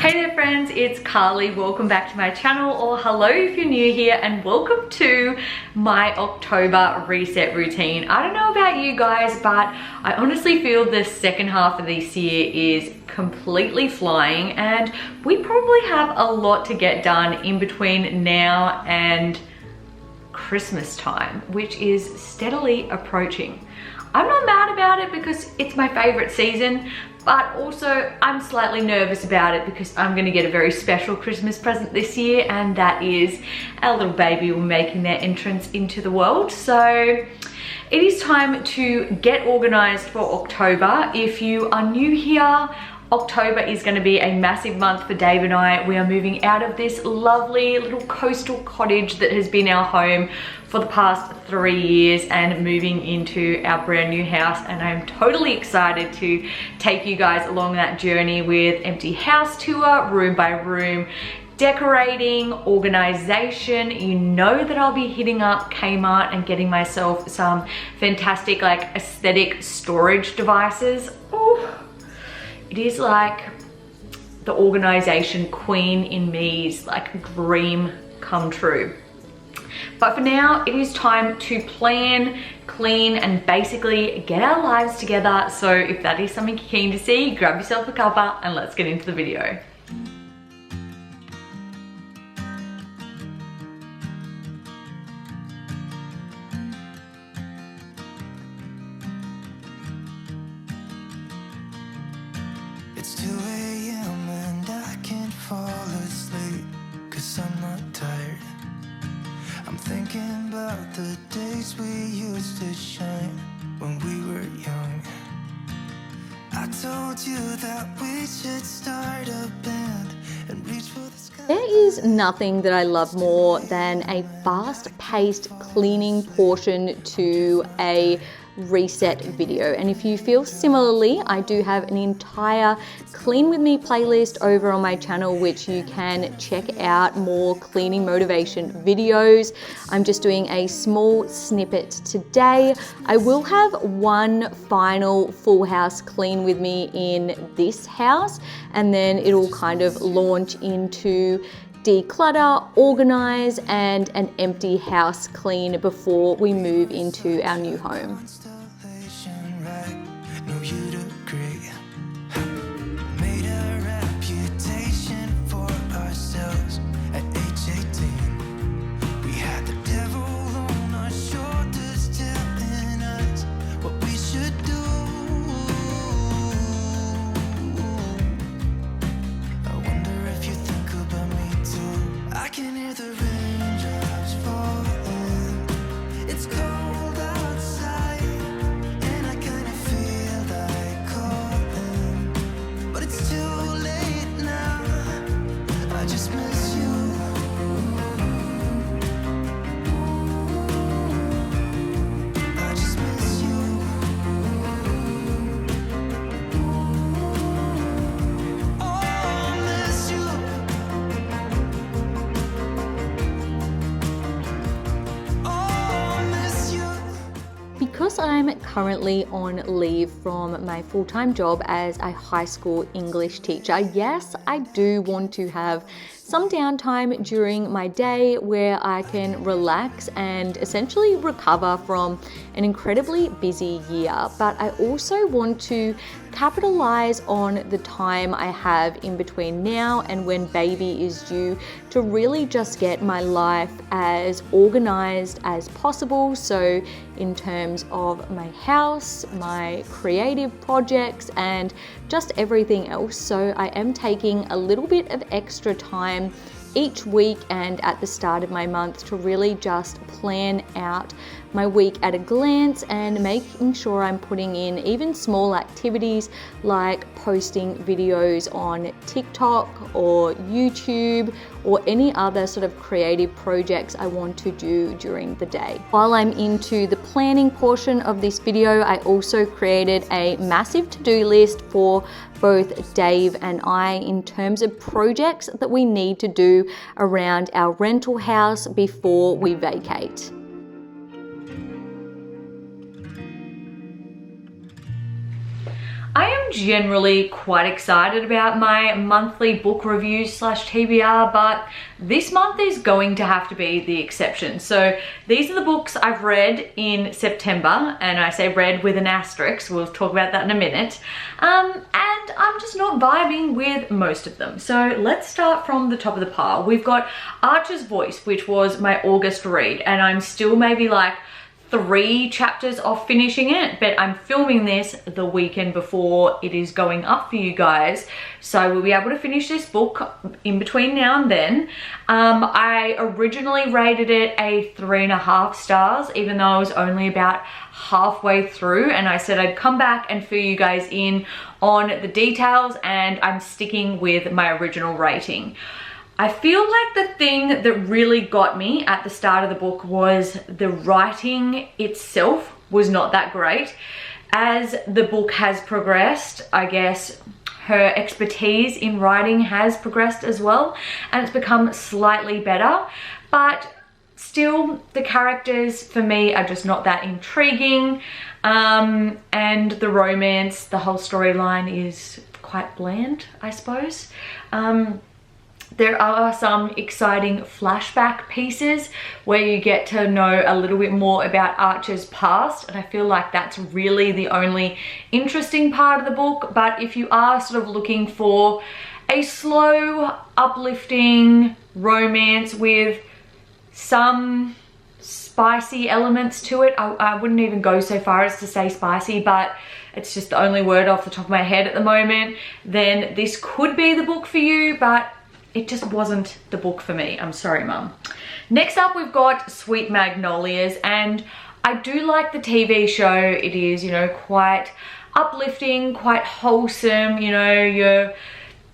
Hey there friends, it's Carly. Welcome back to my channel, or hello if you're new here, and welcome to my October reset routine. I don't know about you guys, but I honestly feel the second half of this year is completely flying, and we probably have a lot to get done in between now and Christmas time, which is steadily approaching. I'm not mad about it because it's my favorite season, but also I'm slightly nervous about it because I'm gonna get a very special Christmas present this year, and that is our little baby making their entrance into the world. So it is time to get organized for October. If you are new here, October is going to be a massive month for Dave and I. We are moving out of this lovely little coastal cottage that has been our home for the past 3 years and moving into our brand new house, and I'm totally excited to take you guys along that journey with empty house tour, room by room, decorating, organization. You know that I'll be hitting up Kmart and getting myself some fantastic like aesthetic storage devices. Oh, it is like the organization queen in me's like dream come true. But for now, it is time to plan, clean, and basically get our lives together. So if that is something you're keen to see, grab yourself a cuppa and let's get into the video. It's 2 a.m. and I can't fall asleep 'cause I'm not tired. I'm thinking about the days we used to shine when we were young. I told you that we should start a band and reach for the sky. There is nothing that I love more than a fast-paced cleaning portion to a reset video, and if you feel similarly, I do have an entire clean with me playlist over on my channel which you can check out more cleaning motivation videos. I'm just doing a small snippet today. I will have one final full house clean with me in this house, and then it'll kind of launch into declutter, organize, and an empty house clean before we move into our new home. No, you'd agree. Made a reputation for ourselves at age 18. We had the devil on our shoulders telling us what we should do. I wonder if you think about me too. I can hear the raindrops falling. It's cold outside and I kinda feel like calling, but it's too late now. I just miss you. I just miss you. Oh, I miss you. Because I'm currently on leave from my full-time job as a high school English teacher, yes, I do want to have some downtime during my day where I can relax and essentially recover from an incredibly busy year. But I also want to capitalize on the time I have in between now and when baby is due to really just get my life as organized as possible. So in terms of my house, my creative projects, and just everything else. So I am taking a little bit of extra time each week and at the start of my month to really just plan out my week at a glance and making sure I'm putting in even small activities like posting videos on TikTok or YouTube or any other sort of creative projects I want to do during the day. While I'm into the planning portion of this video, I also created a massive to-do list for both Dave and I in terms of projects that we need to do around our rental house before we vacate. I am generally quite excited about my monthly book reviews slash TBR, but this month is going to have to be the exception. So these are the books I've read in September, and I say read with an asterisk, we'll talk about that in a minute, and I'm just not vibing with most of them. So let's start from the top of the pile. We've got Archer's Voice, which was my August read, and I'm still maybe like 3 chapters off finishing it, but I'm filming this the weekend before it is going up for you guys, so we'll be able to finish this book in between now and then. I originally rated it a 3.5 stars, even though I was only about halfway through, and I said I'd come back and fill you guys in on the details, and I'm sticking with my original rating. I feel like the thing that really got me at the start of the book was the writing itself was not that great. As the book has progressed, I guess her expertise in writing has progressed as well, and it's become slightly better, but still the characters for me are just not that intriguing, and the romance, the whole storyline is quite bland, I suppose. There are some exciting flashback pieces where you get to know a little bit more about Archer's past, and I feel like that's really the only interesting part of the book. But if you are sort of looking for a slow, uplifting romance with some spicy elements to it, I wouldn't even go so far as to say spicy, but it's just the only word off the top of my head at the moment, then this could be the book for you, but it just wasn't the book for me. I'm sorry, Mum. Next up, we've got Sweet Magnolias, and I do like the TV show. It is, you know, quite uplifting, quite wholesome, you know, your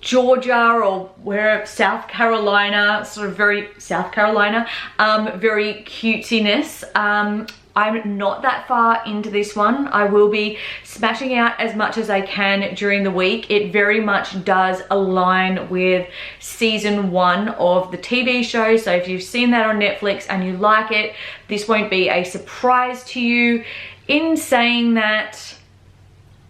Georgia or where South Carolina, sort of very South Carolina, very cutesiness. I'm not that far into this one. I will be smashing out as much as I can during the week. It very much does align with season 1 of the TV show. So if you've seen that on Netflix and you like it, this won't be a surprise to you. In saying that,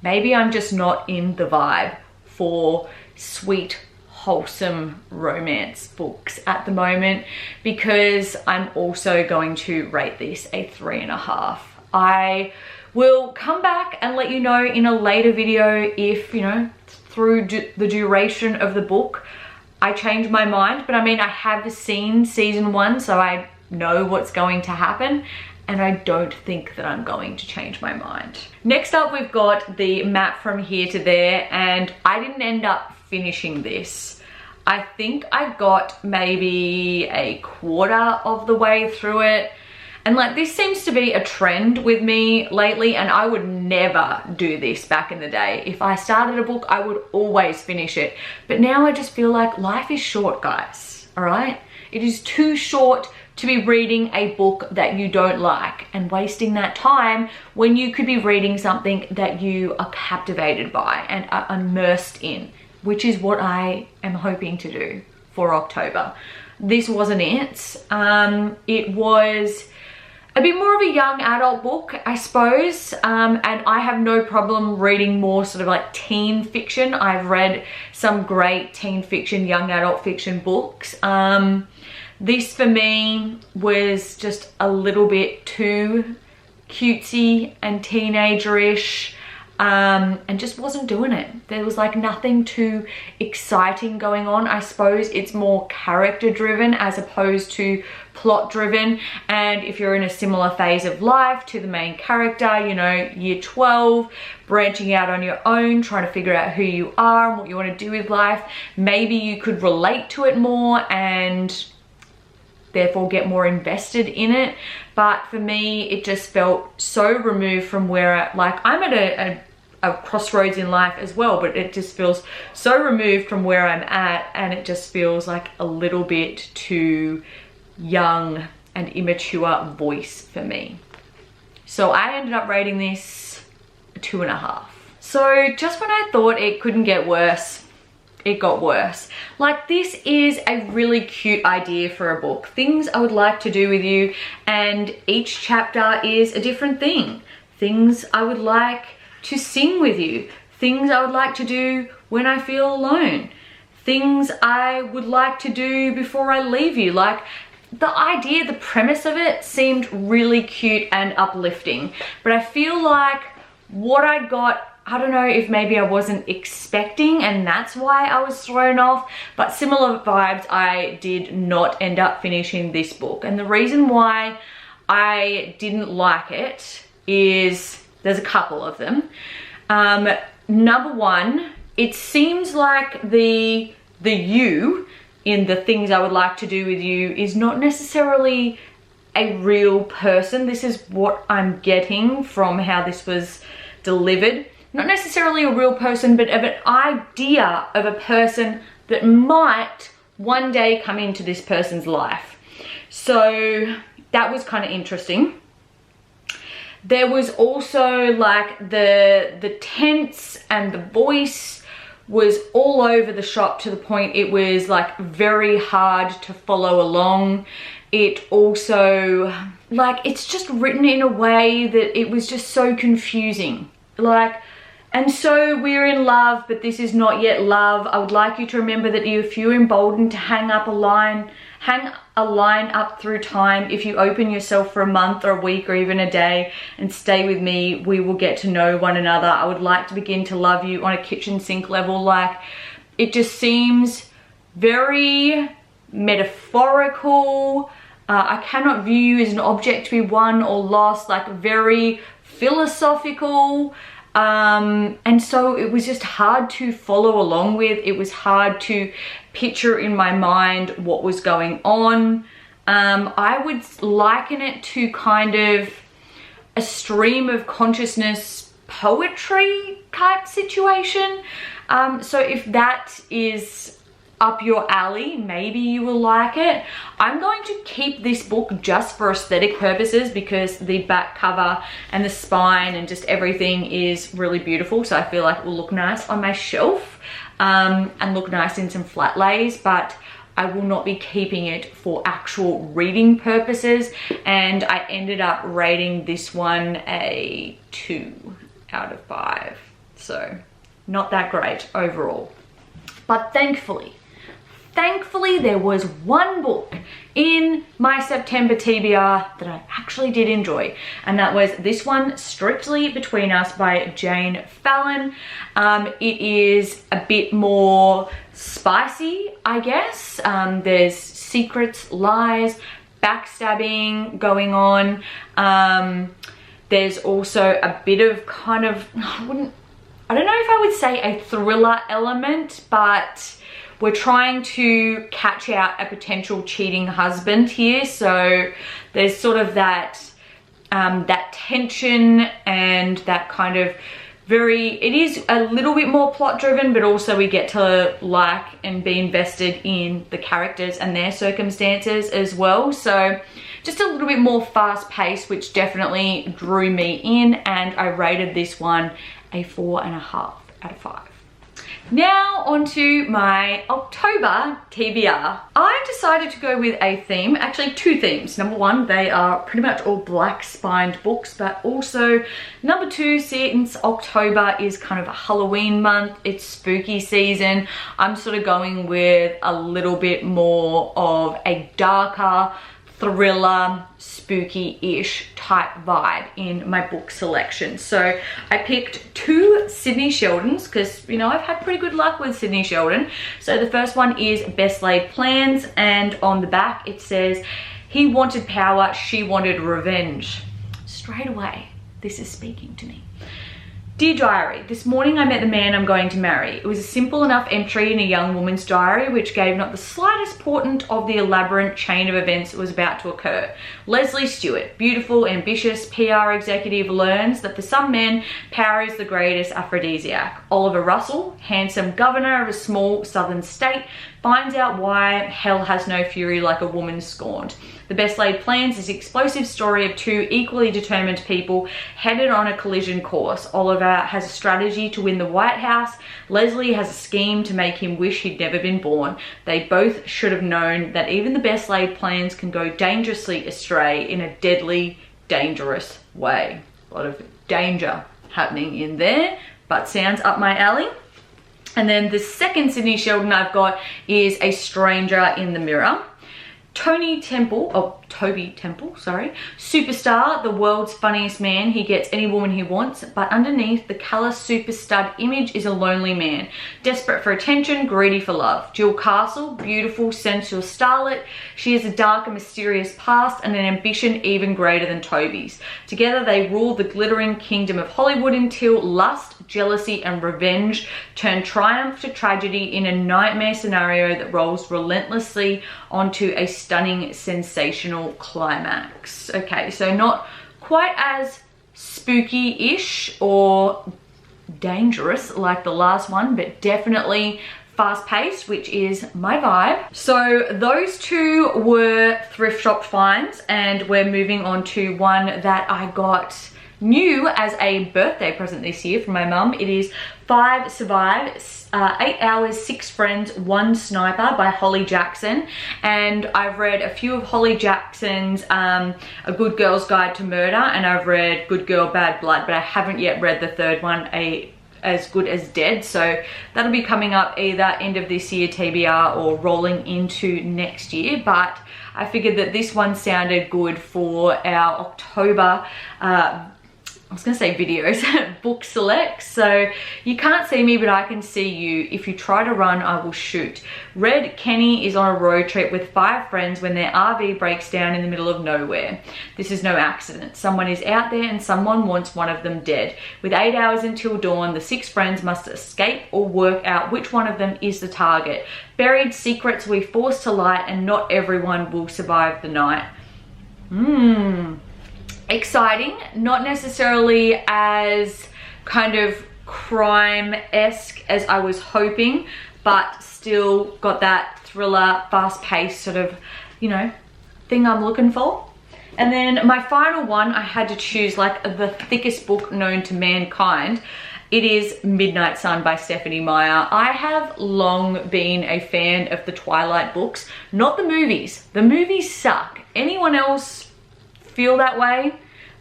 maybe I'm just not in the vibe for sweet, wholesome romance books at the moment, because I'm also going to rate this a 3.5. I will come back and let you know in a later video if, you know, through the duration of the book I change my mind. But I mean, I have seen season 1, so I know what's going to happen, and I don't think that I'm going to change my mind. Next up, we've got the Map from Here to There, and I didn't end up finishing this. I think I got maybe a quarter of the way through it, and like, this seems to be a trend with me lately, and I would never do this back in the day. If I started a book, I would always finish it, but now I just feel like life is short, guys, all right? It is too short to be reading a book that you don't like and wasting that time when you could be reading something that you are captivated by and are immersed in, which is what I am hoping to do for October. This wasn't it. It was a bit more of a young adult book, I suppose, and I have no problem reading more sort of like teen fiction. I've read some great teen fiction, young adult fiction books. This for me was just a little bit too cutesy and teenager-ish, and just wasn't doing it. There was like nothing too exciting going on. I suppose it's more character driven as opposed to plot driven, and if you're in a similar phase of life to the main character, you know, year 12, branching out on your own, trying to figure out who you are and what you want to do with life, maybe you could relate to it more and therefore get more invested in it. But for me, it just felt so removed from where I'm at a crossroads in life as well, but it just feels so removed from where I'm at, and it just feels like a little bit too young and immature voice for me. So I ended up rating this a 2.5. So just when I thought it couldn't get worse, it got worse. Like, this is a really cute idea for a book. Things I would like to do with you, and each chapter is a different thing. Things I would like to sing with you. things I would like to do when I feel alone, things I would like to do before I leave you. Like, the idea, the premise of it seemed really cute and uplifting, but I feel like what I got, I don't know if maybe I wasn't expecting and that's why I was thrown off, but similar vibes. I did not end up finishing this book, and the reason why I didn't like it is there's a couple of them. Number one, it seems like the you in the things I would like to do with you is not necessarily a real person. This is what I'm getting from how this was delivered. Not necessarily a real person, but of an idea of a person that might one day come into this person's life. So that was kind of interesting. There was also like the tense and the voice was all over the shop to the point it was like very hard to follow along. It also, like, it's just written in a way that it was just so confusing. Like, and so we're in love, but this is not yet love. I would like you to remember that if you're emboldened to hang a line up through time, if you open yourself for a month or a week or even a day and stay with me, we will get to know one another. I would like to begin to love you on a kitchen sink level. Like, it just seems very metaphorical. I cannot view you as an object to be won or lost, like very philosophical. And so it was just hard to follow along with. It was hard to picture in my mind what was going on. I would liken it to kind of a stream of consciousness poetry type situation. So if that is up your alley, maybe you will like it. I'm going to keep this book just for aesthetic purposes because the back cover and the spine and just everything is really beautiful. So I feel like it will look nice on my shelf and look nice in some flat lays, but I will not be keeping it for actual reading purposes. And I ended up rating this one a 2 out of 5. So not that great overall. But thankfully there was one book in my September TBR that I actually did enjoy, and that was this one, Strictly Between Us by Jane Fallon. It is a bit more spicy, I guess. There's secrets, lies, backstabbing going on. There's also a bit of kind of, I don't know if I would say a thriller element, but we're trying to catch out a potential cheating husband here. So there's sort of that that tension and that kind of it is a little bit more plot driven, but also we get to like and be invested in the characters and their circumstances as well. So just a little bit more fast paced, which definitely drew me in, and I rated this one a 4.5 out of 5. Now onto my October TBR. I decided to go with a theme, actually 2 themes. Number 1, they are pretty much all black spined books, but also number 2, since October is kind of a Halloween month, it's spooky season, I'm sort of going with a little bit more of a darker thriller, spooky-ish type vibe in my book selection. So I picked 2 Sydney Sheldons because, you know, I've had pretty good luck with Sydney Sheldon. So the first one is Best Laid Plans, and on the back it says, he wanted power, she wanted revenge. Straight away, this is speaking to me. Dear Diary, this morning I met the man I'm going to marry. It was a simple enough entry in a young woman's diary which gave not the slightest portent of the elaborate chain of events that was about to occur. Leslie Stewart, beautiful, ambitious PR executive, learns that for some men, power is the greatest aphrodisiac. Oliver Russell, handsome governor of a small southern state, finds out why hell has no fury like a woman scorned. The Best Laid Plans is the explosive story of 2 equally determined people headed on a collision course. Oliver has a strategy to win the White House. Leslie has a scheme to make him wish he'd never been born. They both should have known that even the best laid plans can go dangerously astray in a deadly, dangerous way. A lot of danger happening in there. but sounds up my alley. And then the second Sydney Sheldon I've got is A Stranger in the Mirror. Toby Temple, sorry. Superstar, the world's funniest man. He gets any woman he wants, but underneath the callous super stud image is a lonely man. Desperate for attention, greedy for love. Jill Castle, beautiful, sensual starlet. She has a dark and mysterious past and an ambition even greater than Toby's. Together they rule the glittering kingdom of Hollywood until lust, jealousy and revenge turn triumph to tragedy in a nightmare scenario that rolls relentlessly onto a stunning, sensational climax. Okay, so not quite as spooky-ish or dangerous like the last one, but definitely fast-paced, which is my vibe. So those two were thrift shop finds, and we're moving on to one that I got new as a birthday present this year from my mum. It is 5 Survive, 8 Hours, 6 Friends, 1 Sniper by Holly Jackson. And I've read a few of Holly Jackson's A Good Girl's Guide to Murder, and I've read Good Girl, Bad Blood, but I haven't yet read the third one, As Good as Dead. So that'll be coming up either end of this year, TBR, or rolling into next year. But I figured that this one sounded good for our October I was gonna say videos, book select. So you can't see me, but I can see you. If you try to run, I will shoot. Red Kenny is on a road trip with 5 friends when their RV breaks down in the middle of nowhere. This is no accident. Someone is out there and someone wants one of them dead. With 8 hours until dawn, the 6 friends must escape or work out which one of them is the target. Buried secrets will be forced to light, and not everyone will survive the night. Exciting, not necessarily as kind of crime-esque as I was hoping, but still got that thriller, fast-paced sort of, you know, thing I'm looking for. And then my final one, I had to choose like the thickest book known to mankind. It is Midnight Sun by Stephanie Meyer. I have long been a fan of the Twilight books, not the movies. The movies suck. Anyone else feel that way?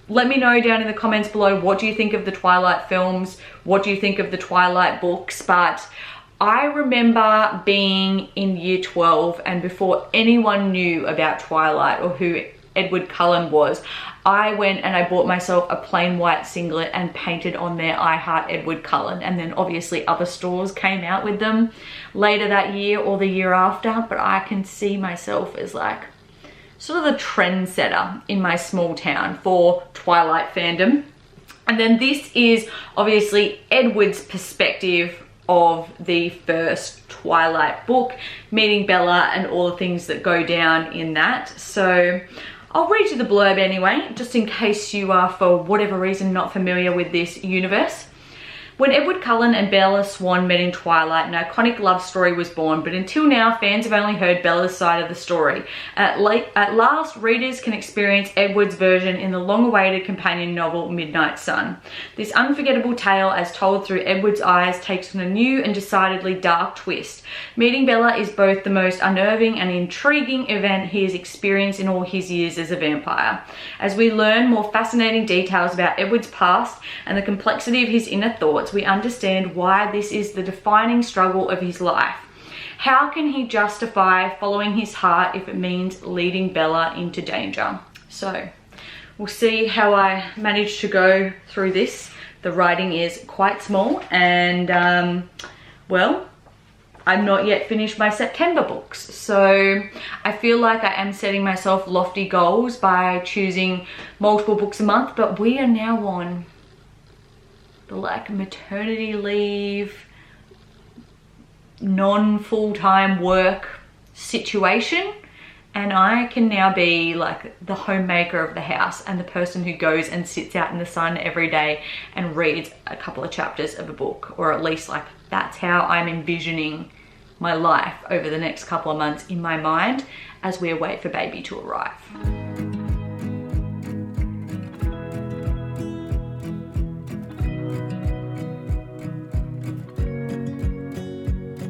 Let me know down in the comments below, what do you think of the Twilight films? What do you think of the Twilight books? But I remember being in year 12, and before anyone knew about Twilight or who Edward Cullen was, I went and I bought myself a plain white singlet and painted on there, I Heart Edward Cullen. And then obviously other stores came out with them later that year or the year after, but I can see myself as like sort of the trendsetter in my small town for Twilight fandom. And then this is obviously Edward's perspective of the first Twilight book, meeting Bella and all the things that go down in that. So I'll read you the blurb anyway, just in case you are, for whatever reason, not familiar with this universe. When Edward Cullen and Bella Swan met in Twilight, an iconic love story was born, but until now, fans have only heard Bella's side of the story. At last, readers can experience Edward's version in the long-awaited companion novel, Midnight Sun. This unforgettable tale, as told through Edward's eyes, takes on a new and decidedly dark twist. Meeting Bella is both the most unnerving and intriguing event he has experienced in all his years as a vampire. As we learn more fascinating details about Edward's past and the complexity of his inner thoughts, we understand why this is the defining struggle of his life. How can he justify following his heart if it means leading Bella into danger? So we'll see how I manage to go through this. The writing is quite small, and well, I'm not yet finished my September books, so I feel like I am setting myself lofty goals by choosing multiple books a month, but we are now on the like maternity leave, non-full-time work situation, and I can now be like the homemaker of the house and the person who goes and sits out in the sun every day and reads a couple of chapters of a book, or at least like that's how I'm envisioning my life over the next couple of months in my mind as we await for baby to arrive.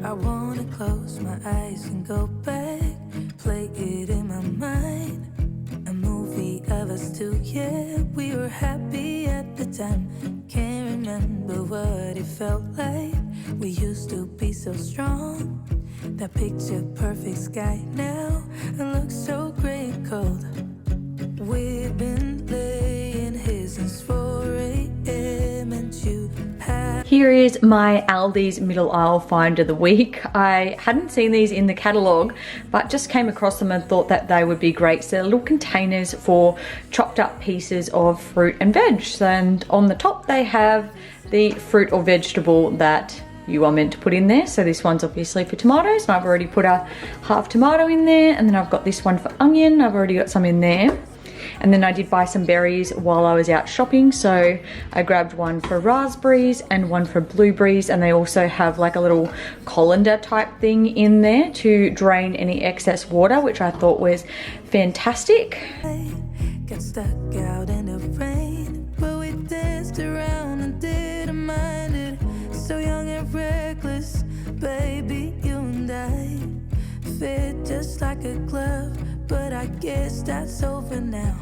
I wanna close my eyes and go back, play it in my mind. A movie of us two, yeah, we were happy at the time, caring remember what it felt like. We used to be so strong. That picture perfect sky now, it looks so gray and cold. We've been laying here since 4 a.m. and you have... Here is my Aldi's middle aisle find of the week. I hadn't seen these in the catalogue, but just came across them and thought that they would be great. So they're little containers for chopped up pieces of fruit and veg. And on the top they have the fruit or vegetable that you are meant to put in there. So this one's obviously for tomatoes, and I've already put a half tomato in there, and then I've got this one for onion. I've already got some in there. And then I did buy some berries while I was out shopping, so I grabbed one for raspberries and one for blueberries, and they also have like a little colander type thing in there to drain any excess water, which I thought was fantastic. Got stuck out in the rain, but we danced around and didn't mind it. So young and reckless, baby, you and I fit just like a glove, but I guess that's over now.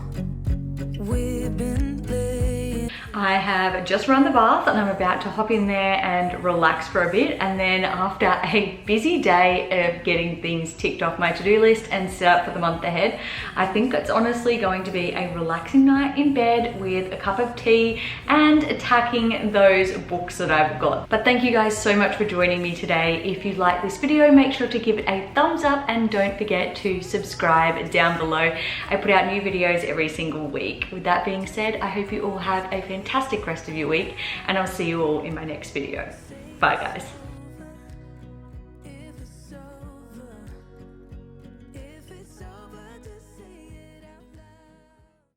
We've been laying. I have just run the bath and I'm about to hop in there and relax for a bit, and then after a busy day of getting things ticked off my to-do list and set up for the month ahead, I think it's honestly going to be a relaxing night in bed with a cup of tea and attacking those books that I've got. But thank you guys so much for joining me today. If you like this video, make sure to give it a thumbs up and don't forget to subscribe down below. I put out new videos every single week. With that being said, I hope you all have a fantastic rest of your week, and I'll see you all in my next video. Bye guys.